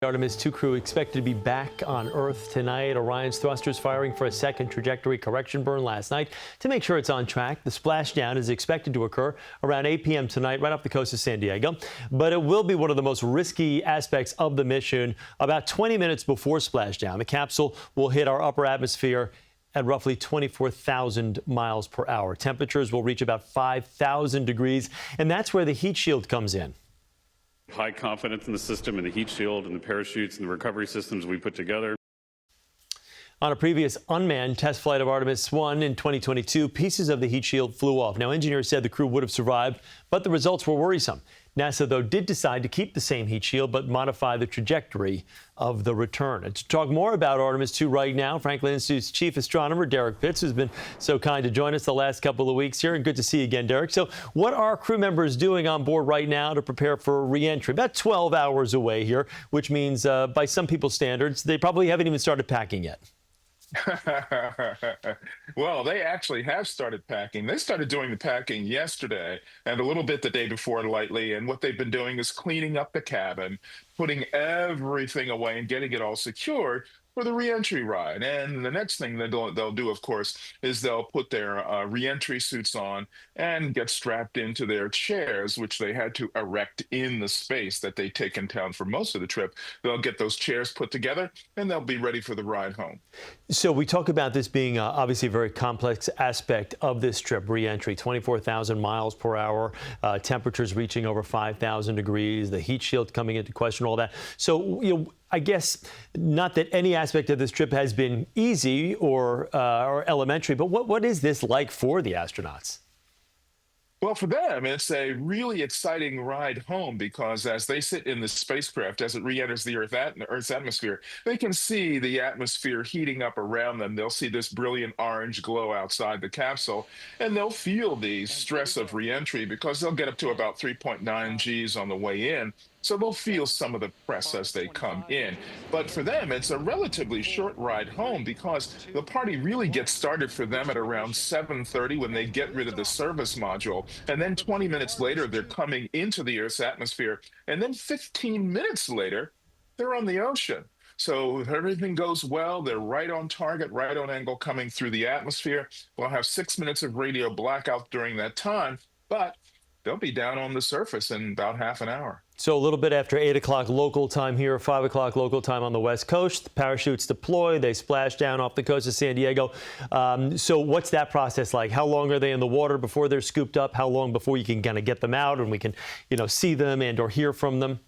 Artemis II crew expected to be back on Earth tonight. Orion's thrusters firing for a second trajectory correction burn last night to make sure it's on track. The splashdown is expected to occur around 8 p.m. tonight right off the coast of San Diego. But it will be one of the most risky aspects of the mission. About 20 minutes before splashdown, the capsule will hit our upper atmosphere at roughly 24,000 miles per hour. Temperatures will reach about 5,000 degrees, and that's where the heat shield comes in. High confidence in the system and the heat shield and the parachutes and the recovery systems we put together. On a previous unmanned test flight of Artemis I in 2022, pieces of the heat shield flew off. Now, engineers said the crew would have survived, but the results were worrisome. NASA, though, did decide to keep the same heat shield but modify the trajectory of the return. And to talk more about Artemis II right now, Franklin Institute's chief astronomer, Derek Pitts, who's been so kind to join us the last couple of weeks here. And good to see you again, Derek. So what are crew members doing on board right now to prepare for re-entry? About 12 hours away here, which means by some people's standards, they probably haven't even started packing yet. Well, they actually have started packing. They started doing the packing yesterday and a little bit the day before lightly. And what they've been doing is cleaning up the cabin, putting everything away and getting it all secured for the reentry ride. And the next thing they'll do, of course, is they'll put their reentry suits on and get strapped into their chairs, which they had to erect in the space that they take in town for most of the trip. They'll get those chairs put together and they'll be ready for the ride home. So we talk about this being obviously a very complex aspect of this trip, reentry, 24,000 miles per hour, temperatures reaching over 5,000 degrees, the heat shield coming into question, all that. So, I guess not that any aspect of this trip has been easy or elementary, but what is this like for the astronauts? Well, for them, it's a really exciting ride home because as they sit in the spacecraft, as it re-enters the Earth's atmosphere, they can see the atmosphere heating up around them. They'll see this brilliant orange glow outside the capsule, and they'll feel the stress of re-entry because they'll get up to about 3.9 Gs on the way in. So they'll feel some of the press as they come in. But for them, it's a relatively short ride home because the party really gets started for them at around 7:30 when they get rid of the service module. And then 20 minutes later, they're coming into the Earth's atmosphere. And then 15 minutes later, they're on the ocean. So if everything goes well, they're right on target, right on angle coming through the atmosphere. We'll have 6 minutes of radio blackout during that time, but they'll be down on the surface in about half an hour. So a little bit after 8 o'clock local time here, 5 o'clock local time on the West Coast, the parachutes deploy, they splash down off the coast of San Diego. So what's that process like? How long are they in the water before they're scooped up? How long before you can kind of get them out and we can, see them and or hear from them?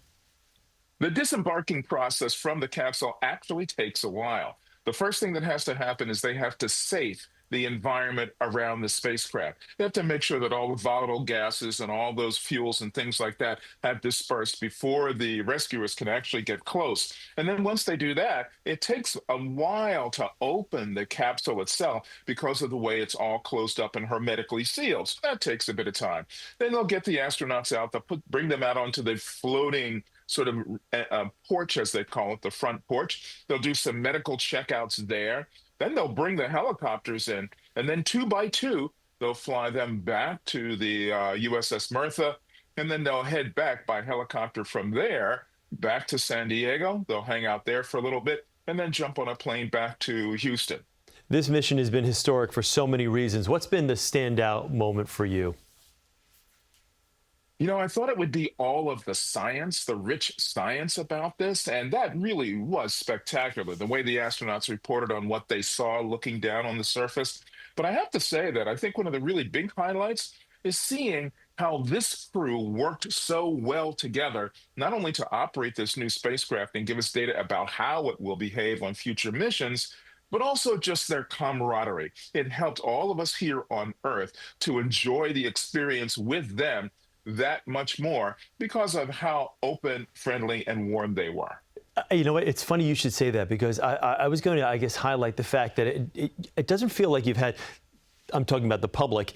The disembarking process from the capsule actually takes a while. The first thing that has to happen is they have to safe the environment around the spacecraft. They have to make sure that all the volatile gases and all those fuels and things like that have dispersed before the rescuers can actually get close. And then once they do that, it takes a while to open the capsule itself because of the way it's all closed up and hermetically sealed. So that takes a bit of time. Then they'll get the astronauts out, they'll bring them out onto the floating sort of porch, as they call it, the front porch. They'll do some medical checkouts there. Then they'll bring the helicopters in, and then 2 by 2, they'll fly them back to the USS Mertha, and then they'll head back by helicopter from there back to San Diego. They'll hang out there for a little bit, and then jump on a plane back to Houston. This mission has been historic for so many reasons. What's been the standout moment for you? I thought it would be all of the science, the rich science about this, and that really was spectacular, the way the astronauts reported on what they saw looking down on the surface. But I have to say that I think one of the really big highlights is seeing how this crew worked so well together, not only to operate this new spacecraft and give us data about how it will behave on future missions, but also just their camaraderie. It helped all of us here on Earth to enjoy the experience with them that much more because of how open, friendly, and warm they were. You know what? It's funny you should say that because I was going to, I guess, highlight the fact that it doesn't feel like you've had, I'm talking about the public,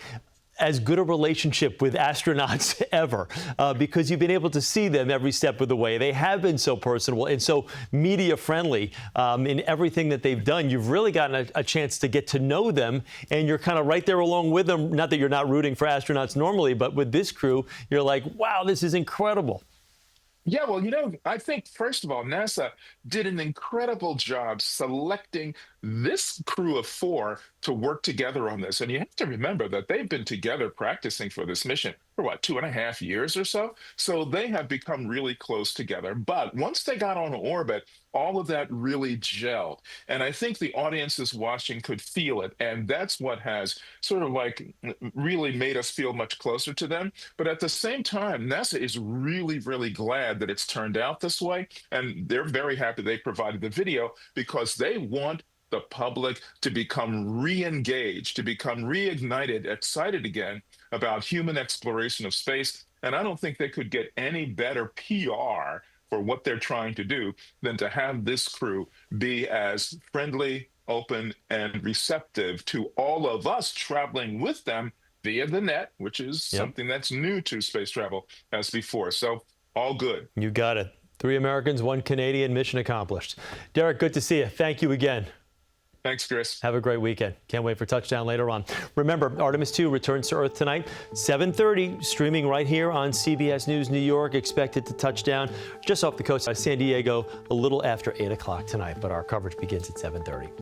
as good a relationship with astronauts ever because you've been able to see them every step of the way. They have been so personable and so media friendly in everything that they've done. You've really gotten a chance to get to know them, and you're kind of right there along with them. Not that you're not rooting for astronauts normally, but with this crew, you're like, wow, this is incredible. Yeah, well, I think first of all, NASA did an incredible job selecting this crew of four to work together on this. And you have to remember that they've been together practicing for this mission for what, 2.5 years or so? So they have become really close together. But once they got on orbit, all of that really gelled. And I think the audiences watching could feel it. And that's what has sort of like really made us feel much closer to them. But at the same time, NASA is really, really glad that it's turned out this way. And they're very happy they provided the video because they want the public to become re-engaged, to become reignited, excited again about human exploration of space. And I don't think they could get any better PR for what they're trying to do than to have this crew be as friendly, open, and receptive to all of us traveling with them via the net, which is something that's new to space travel as before. So all good. You got it. 3 Americans, 1 Canadian, mission accomplished. Derek, good to see you. Thank you again. Thanks, Chris. Have a great weekend. Can't wait for touchdown later on. Remember, Artemis II returns to Earth tonight, 7:30, streaming right here on CBS News New York. Expected to touch down just off the coast of San Diego a little after 8 o'clock tonight, but our coverage begins at 7:30.